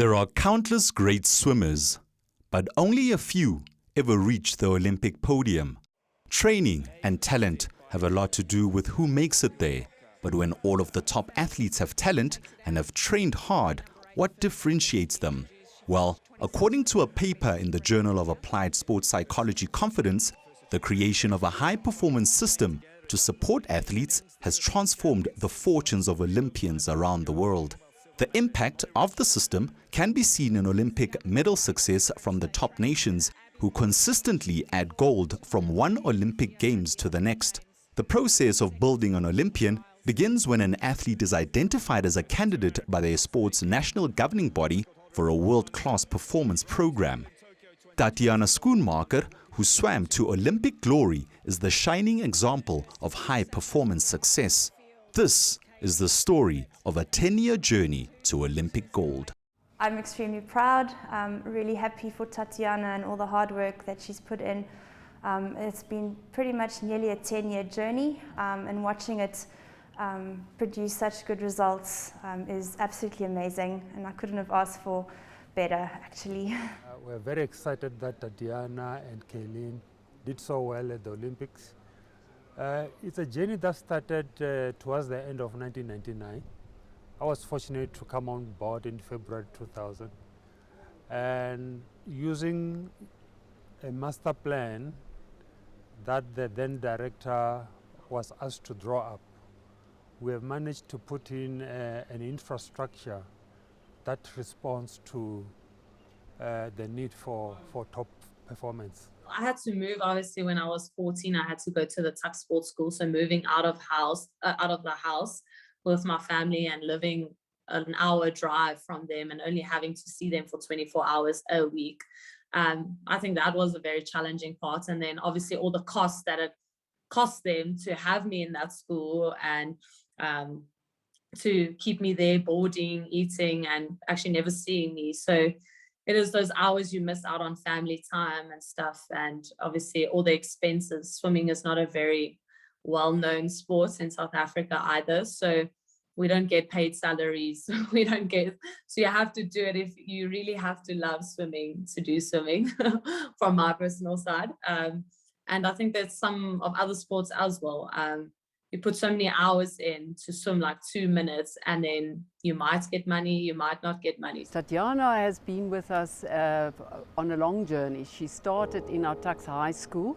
There are countless great swimmers, but only a few ever reach the Olympic podium. Training and talent have a lot to do with who makes it there. But when all of the top athletes have talent and have trained hard, what differentiates them? Well, according to a paper in the Journal of Applied Sports Psychology Confidence, the creation of a high-performance system to support athletes has transformed the fortunes of Olympians around the world. The impact of the system can be seen in Olympic medal success from the top nations, who consistently add gold from one Olympic Games to the next. The process of building an Olympian begins when an athlete is identified as a candidate by their sport's national governing body for a world-class performance program. Tatjana Schoenmaker, who swam to Olympic glory, is the shining example of high-performance success. This is the story of a 10-year journey to Olympic gold. I'm extremely proud. I'm really happy for Tatjana and all the hard work that she's put in. It's been pretty much nearly a 10-year journey, and watching it produce such good results is absolutely amazing, and I couldn't have asked for better, actually. We're very excited that Tatjana and Kaylin did so well at the Olympics. It's a journey that started towards the end of 1999. I was fortunate to come on board in February 2000, and using a master plan that the then director was asked to draw up, we have managed to put in an infrastructure that responds to the need for top performance. I had to move, obviously, when I was 14. I had to go to the Tuck Sports School, so moving out of the house with my family and living an hour drive from them and only having to see them for 24 hours a week. I think that was a very challenging part. And then obviously all the costs that it cost them to have me in that school and to keep me there, boarding, eating, and actually never seeing me. So it is those hours you miss out on family time and stuff. And obviously all the expenses. Swimming is not a very well-known sport in South Africa either. So we don't get paid salaries. So you have to do it if you really have to love swimming to do swimming from my personal side. And I think there's some of other sports as well. You put so many hours in to swim like 2 minutes, and then you might get money, you might not get money. Tatjana has been with us on a long journey. She started in our Tuks High School.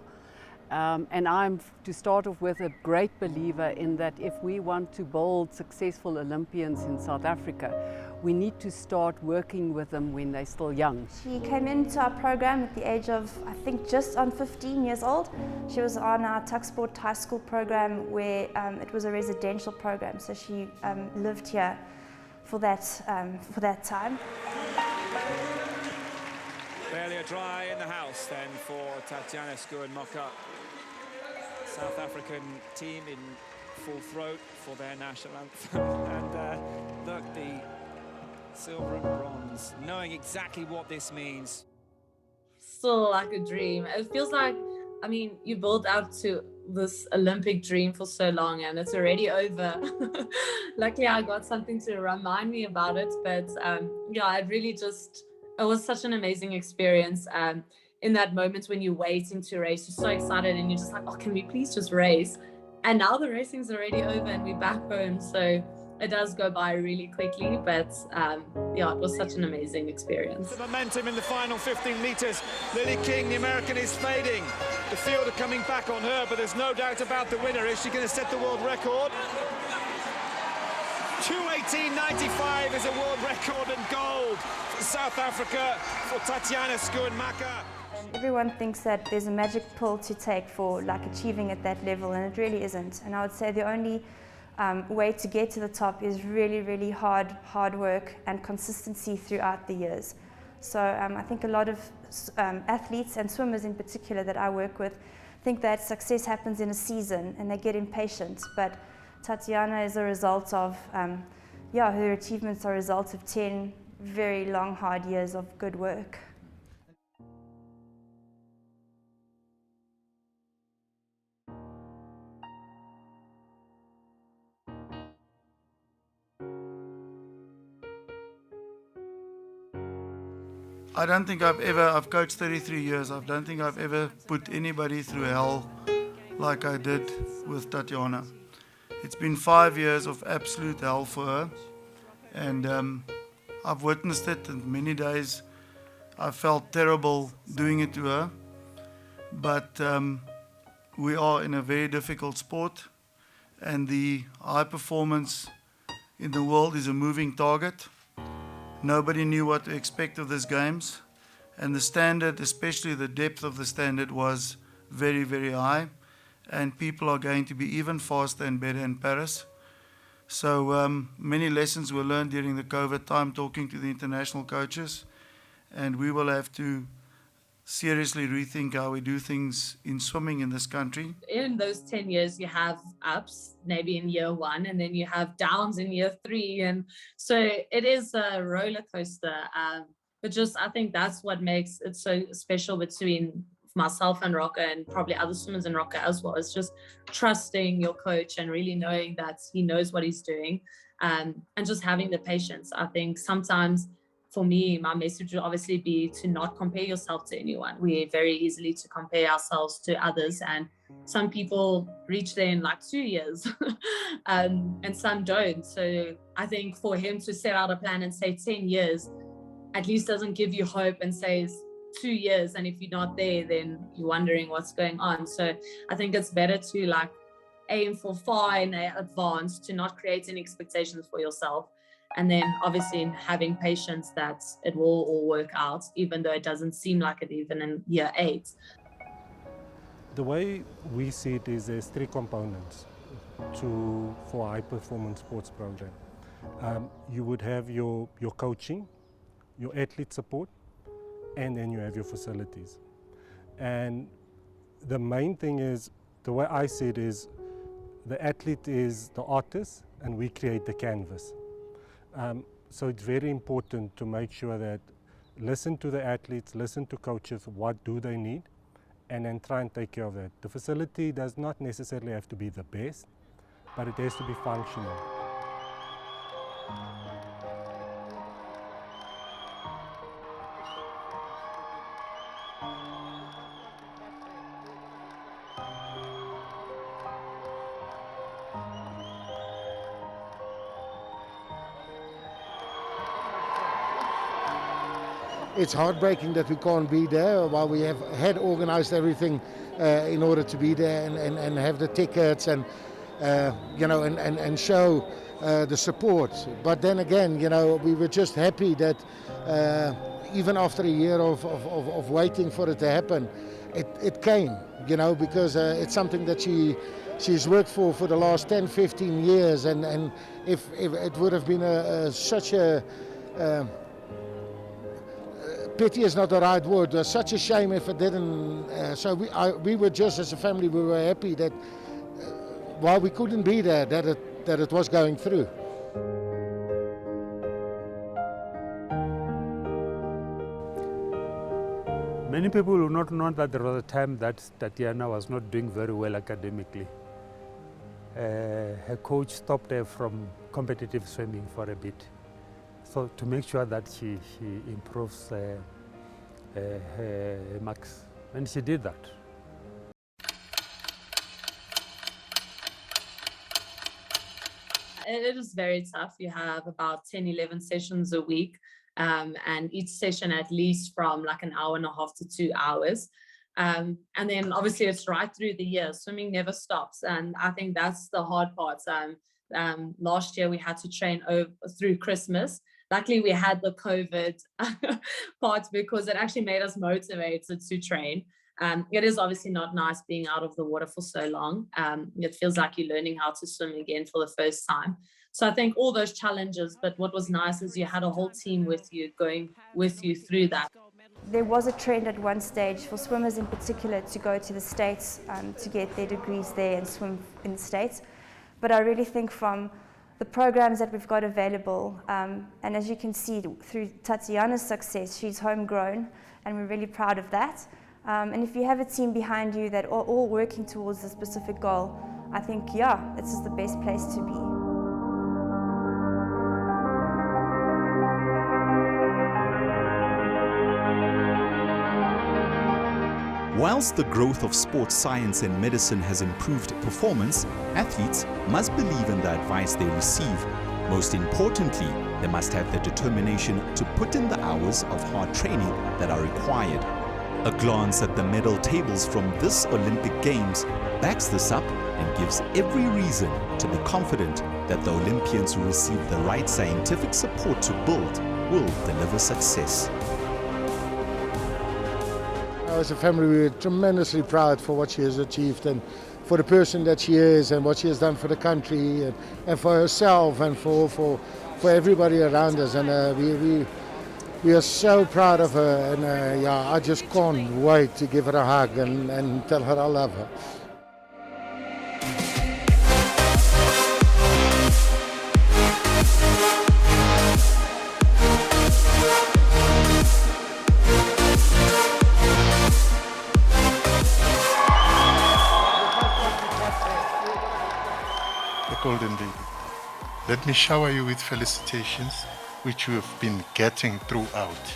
And I'm, to start off with, a great believer in that if we want to build successful Olympians in South Africa, we need to start working with them when they're still young. She came into our program at the age of, I think, just on 15 years old. She was on our Tuck Sport High School program where it was a residential program, so she lived here for that time. Barely a dry in the house then for Tatjana Schoenmaker. South African team in full throat for their national anthem. And look, the silver and bronze, knowing exactly what this means. Still like a dream. It feels like, I mean, you build up to this Olympic dream for so long and it's already over. Luckily, I got something to remind me about it. But yeah, it was such an amazing experience. In that moment when you're waiting to race, you're so excited and you're just like, oh, can we please just race? And now the racing's already over and we're back home. So it does go by really quickly, but yeah, it was such an amazing experience. The momentum in the final 15 meters. Lily King, the American, is fading. The field are coming back on her, but there's no doubt about the winner. Is she going to set the world record? 2:18.95 is a world record in gold for South Africa, for Tatjana Schoenmaker. Everyone thinks that there's a magic pill to take for achieving at that level, and it really isn't. And I would say the only way to get to the top is really, really hard work and consistency throughout the years. So I think a lot of athletes and swimmers in particular that I work with think that success happens in a season and they get impatient. But Tatjana is a result of, her achievements are a result of 10 very long, hard years of good work. I don't think I've coached 33 years, I don't think I've ever put anybody through hell like I did with Tatjana. It's been 5 years of absolute hell for her, and I've witnessed it, and many days I felt terrible doing it to her, but we are in a very difficult sport, and the high performance in the world is a moving target. Nobody knew what to expect of these games, and the standard, especially the depth of the standard, was very, very high, and people are going to be even faster and better in Paris. So many lessons were learned during the COVID time talking to the international coaches, and we will have to seriously rethink how we do things in swimming in this country. In those 10 years, you have ups, maybe in year 1, and then you have downs in year 3. And so it is a roller coaster. But just, I think that's what makes it so special between myself and Rocker, and probably other swimmers in Rocker as well. It's just trusting your coach and really knowing that he knows what he's doing, and just having the patience. I think sometimes, for me, my message would obviously be to not compare yourself to anyone. We're very easily to compare ourselves to others, and some people reach there in like 2 years and some don't. So I think for him to set out a plan and say 10 years, at least doesn't give you hope and says 2 years, and if you're not there, then you're wondering what's going on. So I think it's better to like aim for far in advance, to not create any expectations for yourself. And then obviously having patience that it will all work out, even though it doesn't seem like it even in year 8. The way we see it is there's 3 components for a high performance sports program. You would have your coaching, your athlete support, and then you have your facilities. And the main thing is, the way I see it is, the athlete is the artist and we create the canvas. So it's very important to make sure that listen to the athletes, listen to coaches, what do they need, and then try and take care of that. The facility does not necessarily have to be the best, but it has to be functional. It's heartbreaking that we can't be there while we had organized everything in order to be there and have the tickets and and show the support. But then again, we were just happy that even after a year of waiting for it to happen, it came, because it's something that she's worked for the last 10, 15 years, and if it would have been such a pity is not the right word. It was such a shame if it didn't. So we were just, as a family, we were happy that while we couldn't be there, that it was going through. Many people will not know that there was a time that Tatjana was not doing very well academically. Her coach stopped her from competitive swimming for a bit. So to make sure that she improves her marks, and she did that. It is very tough. You have about 10, 11 sessions a week, and each session at least from like an hour and a half to 2 hours. And then obviously it's right through the year. Swimming never stops, and I think that's the hard part. Last year we had to train through Christmas. Luckily, we had the COVID part because it actually made us motivated to train. It is obviously not nice being out of the water for so long. It feels like you're learning how to swim again for the first time. So I think all those challenges, but what was nice is you had a whole team with you, going with you through that. There was a trend at one stage for swimmers in particular to go to the States to get their degrees there and swim in the States. But I really think from the programs that we've got available, and as you can see through Tatjana's success, she's homegrown, and we're really proud of that. And if you have a team behind you that are all working towards a specific goal, I think, this is the best place to be. Whilst the growth of sports science and medicine has improved performance, athletes must believe in the advice they receive. Most importantly, they must have the determination to put in the hours of hard training that are required. A glance at the medal tables from this Olympic Games backs this up and gives every reason to be confident that the Olympians who receive the right scientific support to build will deliver success. As a family, we're tremendously proud for what she has achieved and for the person that she is and what she has done for the country and for herself and for everybody around us. And we are so proud of her, and yeah, I just can't wait to give her a hug and tell her I love her. Golden Lady, let me shower you with felicitations which you have been getting throughout.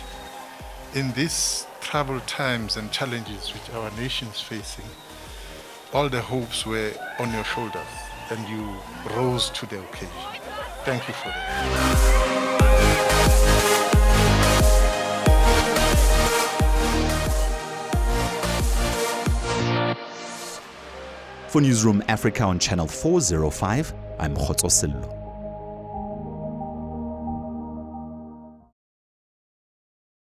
In these troubled times and challenges which our nation is facing, all the hopes were on your shoulders and you rose to the occasion. Thank you for that. For Newzroom Afrika on Channel 405, I'm Khotso Sello.